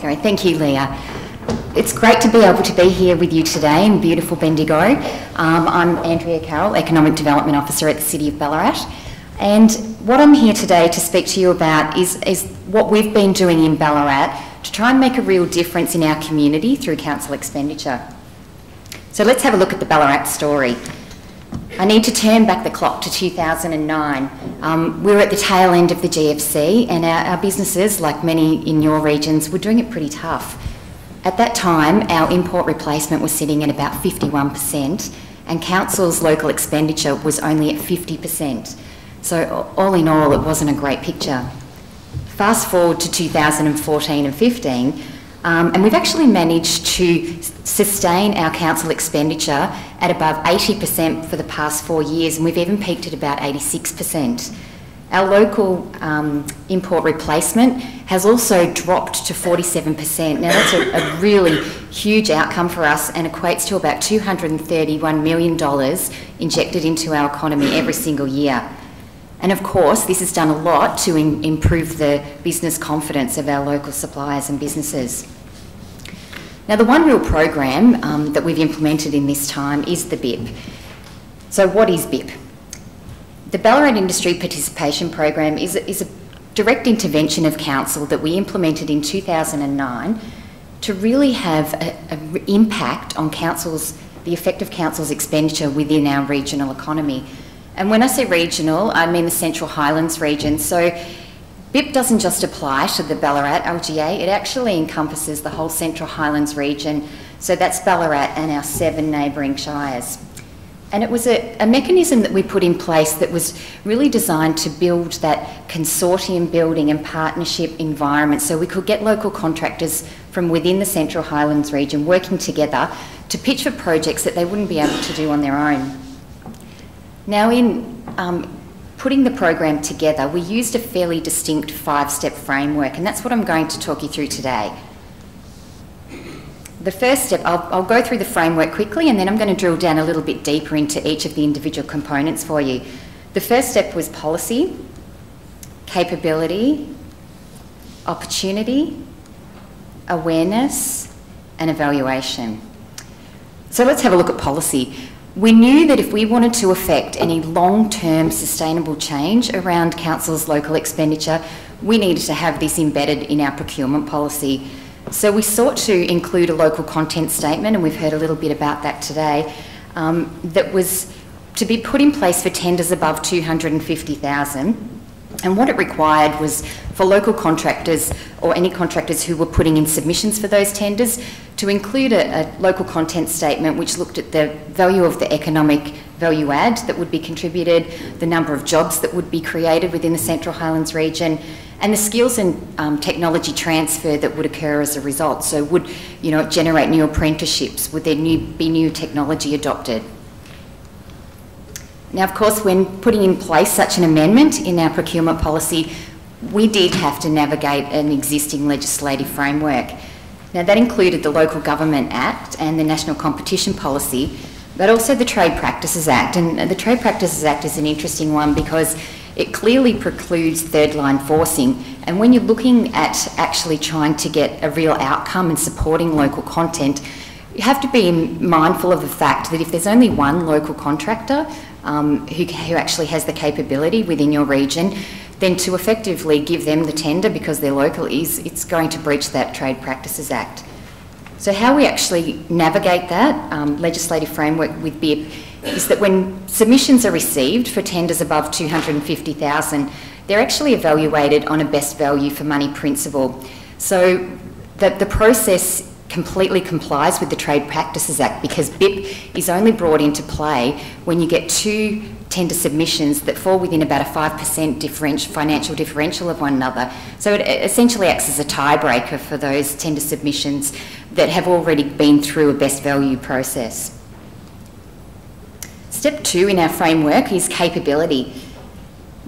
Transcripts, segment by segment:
Great, thank you, Leah. It's great to be able to be here with you today in beautiful Bendigo. I'm Andrea Carroll, Economic Development Officer at the City of Ballarat. And what I'm here today to speak to you about is what we've been doing in Ballarat to try and make a real difference in our community through council expenditure. So let's have a look at the Ballarat story. I need to turn back the clock to 2009. We were at the tail end of the GFC and our businesses, like many in your regions, were doing it pretty tough. At that time, our import replacement was sitting at about 51% and council's local expenditure was only at 50%. So all in all, it wasn't a great picture. Fast forward to 2014 and 15, and we've actually managed to sustain our council expenditure at above 80% for the past 4 years, and we've even peaked at about 86%. Our local import replacement has also dropped to 47%. Now that's a really huge outcome for us and equates to about $231 million injected into our economy every single year. And of course, this has done a lot to improve the business confidence of our local suppliers and businesses. Now, the one real program that we've implemented in this time is the BIPP. So what is BIPP? The Ballarat Industry Participation Program is a direct intervention of council that we implemented in 2009 to really have an impact on the effect of council's expenditure within our regional economy. And when I say regional, I mean the Central Highlands region. So BIPP doesn't just apply to the Ballarat LGA, it actually encompasses the whole Central Highlands region. So that's Ballarat and our 7 neighbouring shires. And it was a mechanism that we put in place that was really designed to build that consortium building and partnership environment so we could get local contractors from within the Central Highlands region working together to pitch for projects that they wouldn't be able to do on their own. Now, in putting the program together, we used a fairly distinct 5-step framework, and that's what I'm going to talk you through today. The first step, I'll go through the framework quickly and then I'm going to drill down a little bit deeper into each of the individual components for you. The first step was policy, capability, opportunity, awareness, and evaluation. So let's have a look at policy. We knew that if we wanted to affect any long-term sustainable change around council's local expenditure, we needed to have this embedded in our procurement policy. So we sought to include a local content statement, and we've heard a little bit about that today, that was to be put in place for tenders above $250,000. And what it required was for local contractors or any contractors who were putting in submissions for those tenders to include a local content statement which looked at the value of the economic value add that would be contributed, the number of jobs that would be created within the Central Highlands region, and the skills and technology transfer that would occur as a result. So would it generate new apprenticeships? Would there be new technology adopted? Now, of course, when putting in place such an amendment in our procurement policy, we did have to navigate an existing legislative framework. Now, that included the Local Government Act and the National Competition Policy, but also the Trade Practices Act. And the Trade Practices Act is an interesting one because it clearly precludes third-line forcing. And when you're looking at actually trying to get a real outcome and supporting local content, you have to be mindful of the fact that if there's only one local contractor who actually has the capability within your region, then to effectively give them the tender because they're local it's going to breach that Trade Practices Act. So how we actually navigate that legislative framework with BIPP is that when submissions are received for tenders above $250,000, they're actually evaluated on a best value for money principle. So that the process completely complies with the Trade Practices Act because BIPP is only brought into play when you get 2 tender submissions that fall within about a 5% financial differential of one another. So it essentially acts as a tiebreaker for those tender submissions that have already been through a best value process. Step 2 in our framework is capability.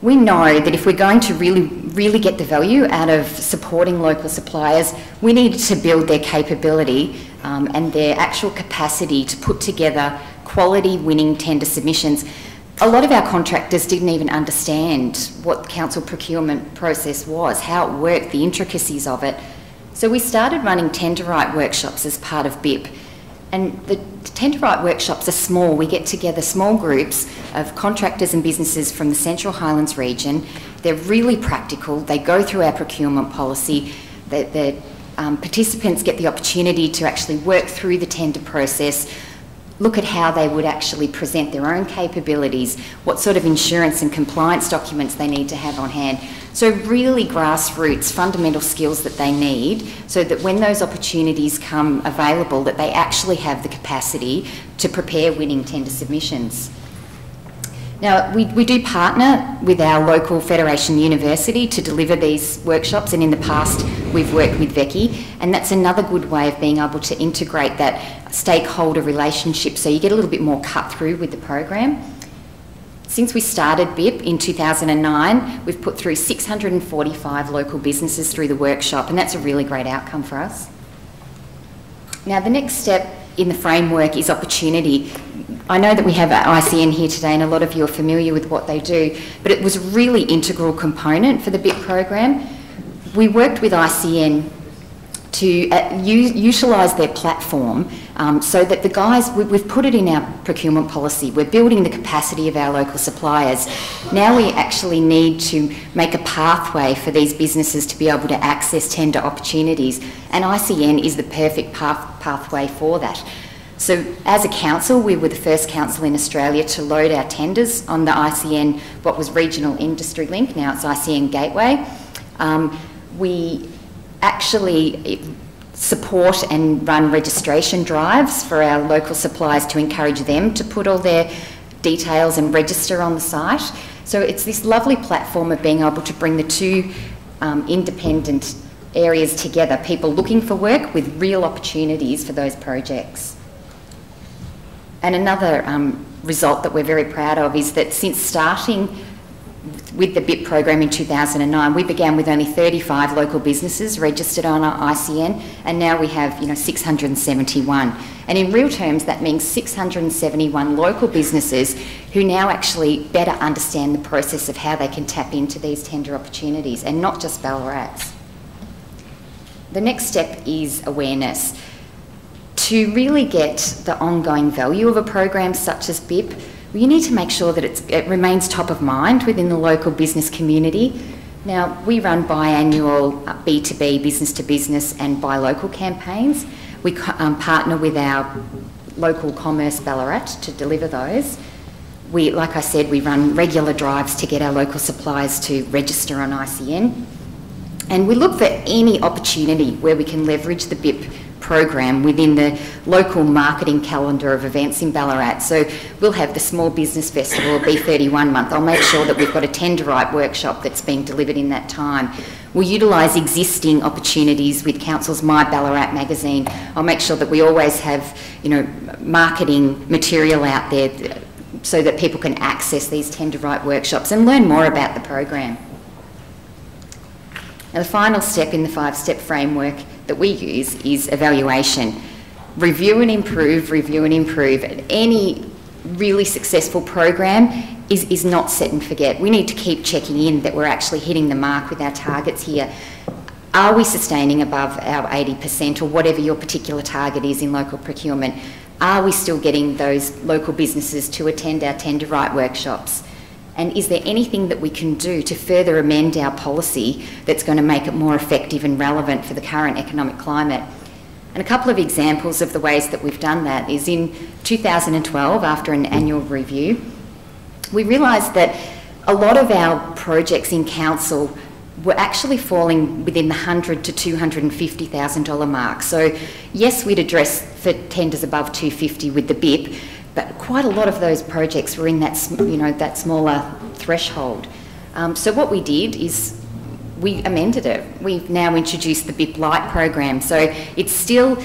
We know that if we're going to really get the value out of supporting local suppliers, we need to build their capability and their actual capacity to put together quality winning tender submissions. A lot of our contractors didn't even understand what the council procurement process was, how it worked, the intricacies of it. So we started running tender right workshops as part of BIPP, and the tender right workshops are small. We get together small groups of contractors and businesses from the Central Highlands region. They're really practical. They go through our procurement policy. The participants get the opportunity to actually work through the tender process, look at how they would actually present their own capabilities, what sort of insurance and compliance documents they need to have on hand. So really grassroots, fundamental skills that they need so that when those opportunities come available, that they actually have the capacity to prepare winning tender submissions. Now, we do partner with our local Federation University to deliver these workshops, and in the past we've worked with Vicki, and that's another good way of being able to integrate that stakeholder relationship so you get a little bit more cut through with the program. Since we started BIPP in 2009, we've put through 645 local businesses through the workshop, and that's a really great outcome for us. Now, the next step in the framework is opportunity. I know that we have ICN here today and a lot of you are familiar with what they do, but it was a really integral component for the BIPP program. We worked with ICN to utilise their platform so that the guys, we've put it in our procurement policy, we're building the capacity of our local suppliers. Now we actually need to make a pathway for these businesses to be able to access tender opportunities, and ICN is the perfect pathway for that. So as a council, we were the first council in Australia to load our tenders on the ICN, what was Regional Industry Link, now it's ICN Gateway. We actually support and run registration drives for our local suppliers to encourage them to put all their details and register on the site. So it's this lovely platform of being able to bring the two independent areas together, people looking for work with real opportunities for those projects. And another result that we're very proud of is that since starting with the BIPP program in 2009, we began with only 35 local businesses registered on our ICN, and now we have 671. And in real terms, that means 671 local businesses who now actually better understand the process of how they can tap into these tender opportunities, and not just Ballarats. The next step is awareness. To really get the ongoing value of a program such as BIPP, you need to make sure that it remains top of mind within the local business community. Now, we run biannual B2B, business to business and buy local campaigns. We partner with our local Commerce Ballarat to deliver those. Like I said, we run regular drives to get our local suppliers to register on ICN. And we look for any opportunity where we can leverage the BIPP program within the local marketing calendar of events in Ballarat. So we'll have the Small Business Festival, B31 month. I'll make sure that we've got a tender right workshop that's being delivered in that time. We'll utilise existing opportunities with Council's My Ballarat magazine. I'll make sure that we always have, marketing material out there so that people can access these tender right workshops and learn more about the program. Now, the final step in the 5-step framework that we use is evaluation. Review and improve, review and improve. Any really successful program is not set and forget. We need to keep checking in that we're actually hitting the mark with our targets here. Are we sustaining above our 80% or whatever your particular target is in local procurement? Are we still getting those local businesses to attend our tender right workshops? And is there anything that we can do to further amend our policy that's going to make it more effective and relevant for the current economic climate? And a couple of examples of the ways that we've done that is in 2012, after an annual review, we realised that a lot of our projects in council were actually falling within the $100,000 to $250,000 mark. So yes, we'd address for tenders above $250,000 with the BIPP, but quite a lot of those projects were in that, that smaller threshold. So what we did is we amended it. We've now introduced the BIPP Lite program. So it still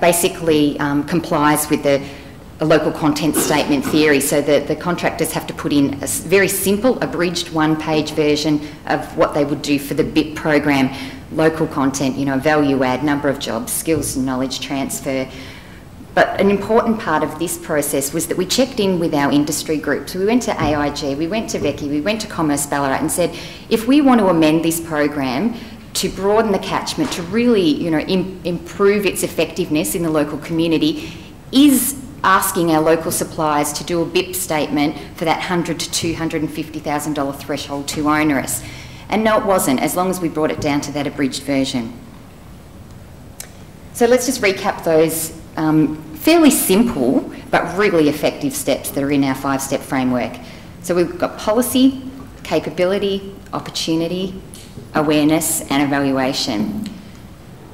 basically complies with the local content statement theory, so that the contractors have to put in a very simple, abridged one-page version of what they would do for the BIPP program. Local content, value add, number of jobs, skills and knowledge transfer. But an important part of this process was that we checked in with our industry groups. We went to AIG, we went to Vicki, we went to Commerce Ballarat and said, if we want to amend this program to broaden the catchment, to really, improve its effectiveness in the local community, is asking our local suppliers to do a BIPP statement for that $100,000 to $250,000 threshold too onerous. And no, it wasn't, as long as we brought it down to that abridged version. So let's just recap those fairly simple but really effective steps that are in our 5-step framework. So we've got policy, capability, opportunity, awareness and evaluation.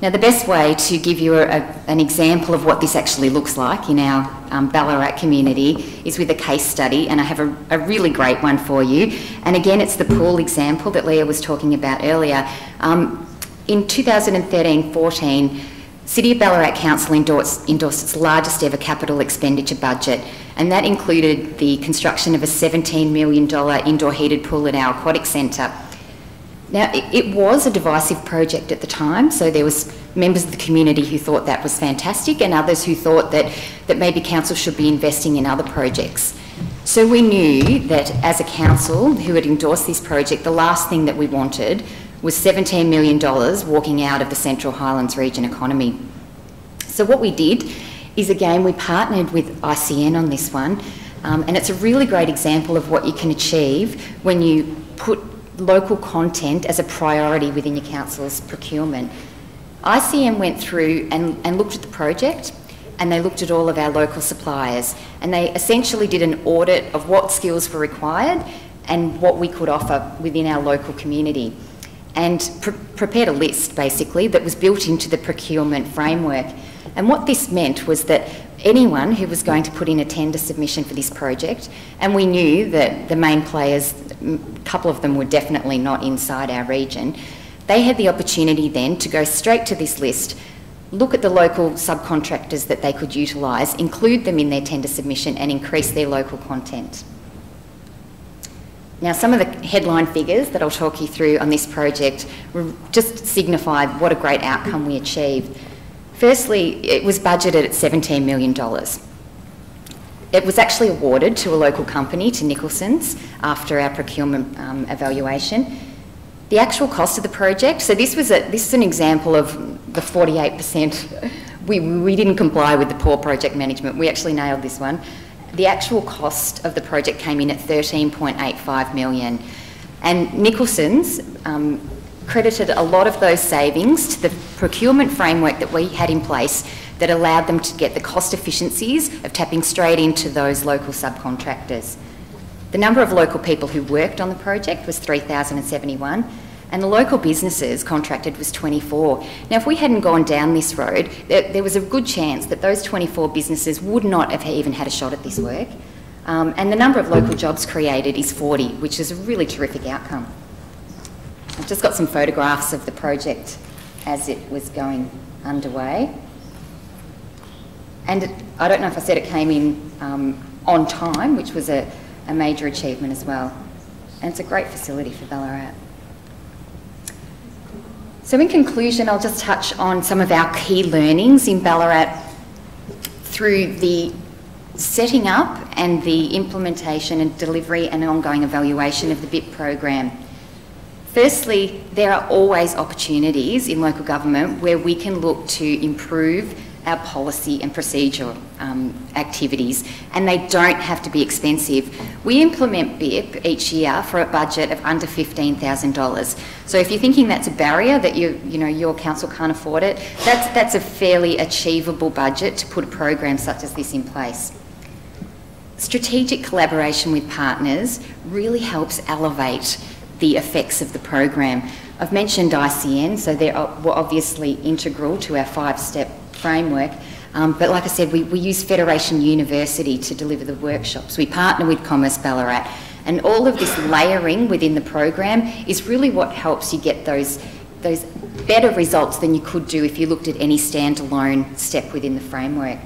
Now, the best way to give you an example of what this actually looks like in our Ballarat community is with a case study, and I have a really great one for you. And again, it's the pool example that Leah was talking about earlier. In 2013-14, City of Ballarat Council endorsed its largest ever capital expenditure budget, and that included the construction of a $17 million indoor heated pool at our aquatic centre. Now, it was a divisive project at the time, so there was members of the community who thought that was fantastic and others who thought that maybe council should be investing in other projects. So we knew that as a council who had endorsed this project, the last thing that we wanted was $17 million walking out of the Central Highlands region economy. So what we did is, again, we partnered with ICN on this one, and it's a really great example of what you can achieve when you put local content as a priority within your council's procurement. ICN went through and looked at the project, and they looked at all of our local suppliers, and they essentially did an audit of what skills were required and what we could offer within our local community, and prepared a list basically that was built into the procurement framework. And what this meant was that anyone who was going to put in a tender submission for this project, and we knew that the main players, a couple of them were definitely not inside our region, they had the opportunity then to go straight to this list, look at the local subcontractors that they could utilise, include them in their tender submission and increase their local content. Now, some of the headline figures that I'll talk you through on this project just signified what a great outcome we achieved. Firstly, it was budgeted at $17 million. It was actually awarded to a local company, to Nicholson's, after our procurement evaluation. The actual cost of the project, so this is an example of the 48%. We didn't comply with the poor project management. We actually nailed this one. The actual cost of the project came in at $13.85 million. And Nicholson's credited a lot of those savings to the procurement framework that we had in place that allowed them to get the cost efficiencies of tapping straight into those local subcontractors. The number of local people who worked on the project was 3,071, and the local businesses contracted was 24. Now, if we hadn't gone down this road, there was a good chance that those 24 businesses would not have even had a shot at this work. And the number of local jobs created is 40, which is a really terrific outcome. I've just got some photographs of the project as it was going underway. And I don't know if I said it came in on time, which was a major achievement as well. And it's a great facility for Ballarat. So in conclusion, I'll just touch on some of our key learnings in Ballarat through the setting up and the implementation and delivery and ongoing evaluation of the BIPP program. Firstly, there are always opportunities in local government where we can look to improve our policy and procedure activities, and they don't have to be expensive. We implement BIPP each year for a budget of under $15,000. So if you're thinking that's a barrier, that your council can't afford it, that's a fairly achievable budget to put a program such as this in place. Strategic collaboration with partners really helps elevate the effects of the program. I've mentioned ICN, so they were obviously integral to our 5-step framework, but like I said, we use Federation University to deliver the workshops. We partner with Commerce Ballarat, and all of this layering within the program is really what helps you get those better results than you could do if you looked at any standalone step within the framework.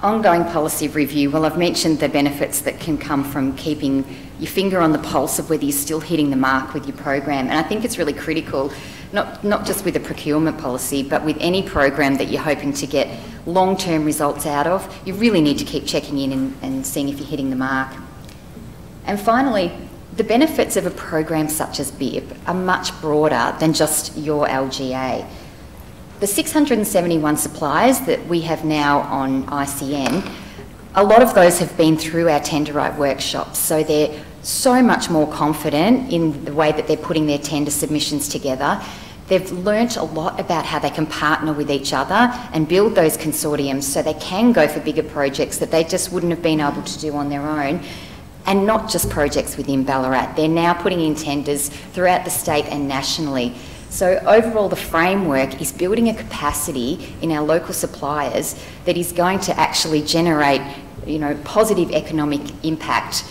Ongoing policy review, well, I've mentioned the benefits that can come from keeping your finger on the pulse of whether you're still hitting the mark with your program, and I think it's really critical, not just with a procurement policy, but with any program that you're hoping to get long-term results out of. You really need to keep checking in and seeing if you're hitting the mark. And finally, the benefits of a program such as BIPP are much broader than just your LGA. The 671 suppliers that we have now on ICN, a lot of those have been through our tender right workshops, so they're so much more confident in the way that they're putting their tender submissions together. They've learnt a lot about how they can partner with each other and build those consortiums so they can go for bigger projects that they just wouldn't have been able to do on their own. And not just projects within Ballarat, they're now putting in tenders throughout the state and nationally. So overall, the framework is building a capacity in our local suppliers that is going to actually generate, you know, positive economic impact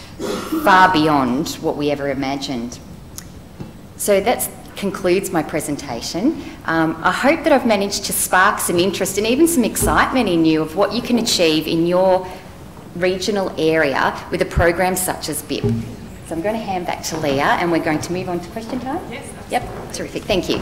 far beyond what we ever imagined. So that concludes my presentation. I hope that I've managed to spark some interest and even some excitement in you of what you can achieve in your regional area with a program such as BIPP. So I'm going to hand back to Leah and we're going to move on to question time. Yes. Yep, terrific. Thank you.